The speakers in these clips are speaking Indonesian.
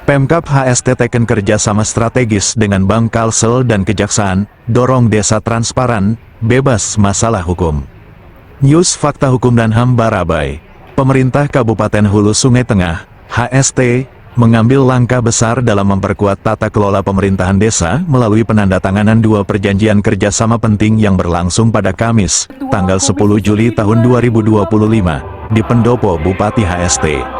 Pemkab HST teken kerjasama strategis dengan Bank Kalsel dan Kejaksaan, dorong desa transparan, bebas masalah hukum. News Fakta Hukum dan HAM Barabai. Pemerintah Kabupaten Hulu Sungai Tengah, HST, mengambil langkah besar dalam memperkuat tata kelola pemerintahan desa melalui penandatanganan dua perjanjian kerjasama penting yang berlangsung pada Kamis, tanggal 10 Juli tahun 2025, di Pendopo Bupati HST.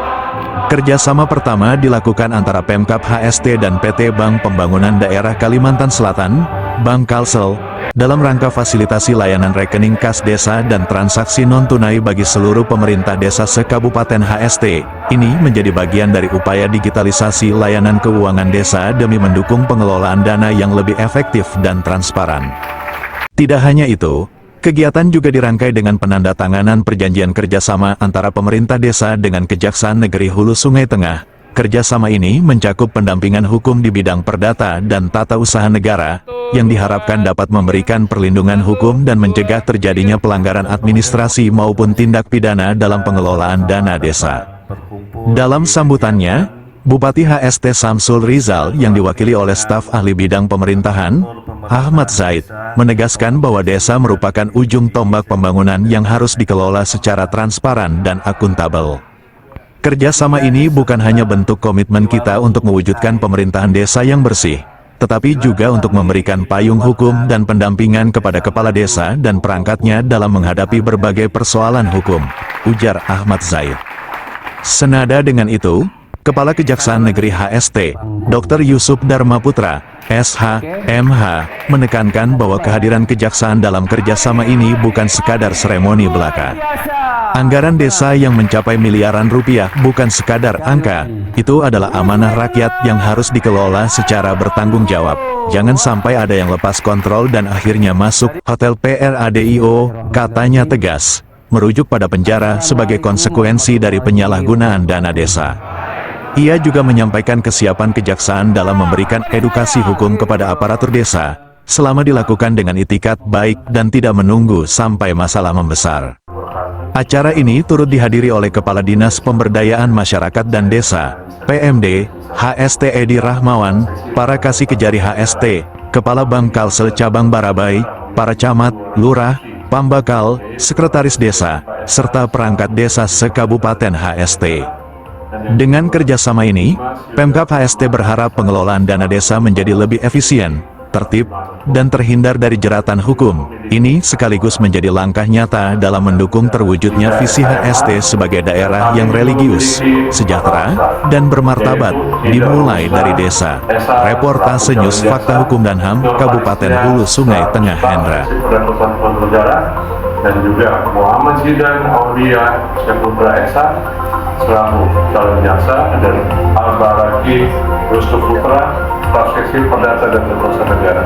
Kerjasama pertama dilakukan antara Pemkab HST dan PT Bank Pembangunan Daerah Kalimantan Selatan, Bank Kalsel, dalam rangka fasilitasi layanan rekening kas desa dan transaksi non-tunai bagi seluruh pemerintah desa se-Kabupaten HST. Ini menjadi bagian dari upaya digitalisasi layanan keuangan desa demi mendukung pengelolaan dana yang lebih efektif dan transparan. Tidak hanya itu, kegiatan juga dirangkai dengan penandatanganan perjanjian kerjasama antara pemerintah desa dengan Kejaksaan Negeri Hulu Sungai Tengah. Kerjasama ini mencakup pendampingan hukum di bidang perdata dan tata usaha negara, yang diharapkan dapat memberikan perlindungan hukum dan mencegah terjadinya pelanggaran administrasi maupun tindak pidana dalam pengelolaan dana desa. Dalam sambutannya, Bupati HST Samsul Rizal yang diwakili oleh staf ahli bidang pemerintahan, Ahmad Zaid, menegaskan bahwa desa merupakan ujung tombak pembangunan yang harus dikelola secara transparan dan akuntabel. Kerjasama ini bukan hanya bentuk komitmen kita untuk mewujudkan pemerintahan desa yang bersih, tetapi juga untuk memberikan payung hukum dan pendampingan kepada kepala desa dan perangkatnya dalam menghadapi berbagai persoalan hukum, ujar Ahmad Zaid. Senada dengan itu, Kepala Kejaksaan Negeri HST, Dr. Yusuf Dharma Putra, SH, MH, menekankan bahwa kehadiran kejaksaan dalam kerjasama ini bukan sekadar seremoni belaka. Anggaran desa yang mencapai miliaran rupiah bukan sekadar angka, itu adalah amanah rakyat yang harus dikelola secara bertanggung jawab. Jangan sampai ada yang lepas kontrol dan akhirnya masuk hotel PRADIO, katanya tegas, merujuk pada penjara sebagai konsekuensi dari penyalahgunaan dana desa. Ia juga menyampaikan kesiapan kejaksaan dalam memberikan edukasi hukum kepada aparatur desa, selama dilakukan dengan itikat baik dan tidak menunggu sampai masalah membesar. Acara ini turut dihadiri oleh Kepala Dinas Pemberdayaan Masyarakat dan Desa, PMD, HST Edi Rahmawan, para kasih kejari HST, Kepala Bank Kalsel Cabang Barabai, para camat, lurah, pambakal, sekretaris desa, serta perangkat desa se-Kabupaten HST. Dengan kerjasama ini, Pemkab HST berharap pengelolaan dana desa menjadi lebih efisien, tertib, dan terhindar dari jeratan hukum. Ini sekaligus menjadi langkah nyata dalam mendukung terwujudnya visi HST sebagai daerah yang religius, sejahtera, dan bermartabat, dimulai dari desa. Reportase News Fakta Hukum dan HAM, Kabupaten Hulu Sungai Tengah, Hendra. Dan juga Muhammad Zidan Aulia Saputra Esa selaku calon jaksa, dan Al-Baraki Rustu Putra, Praseksi Perdata dan Tata Usaha Negara.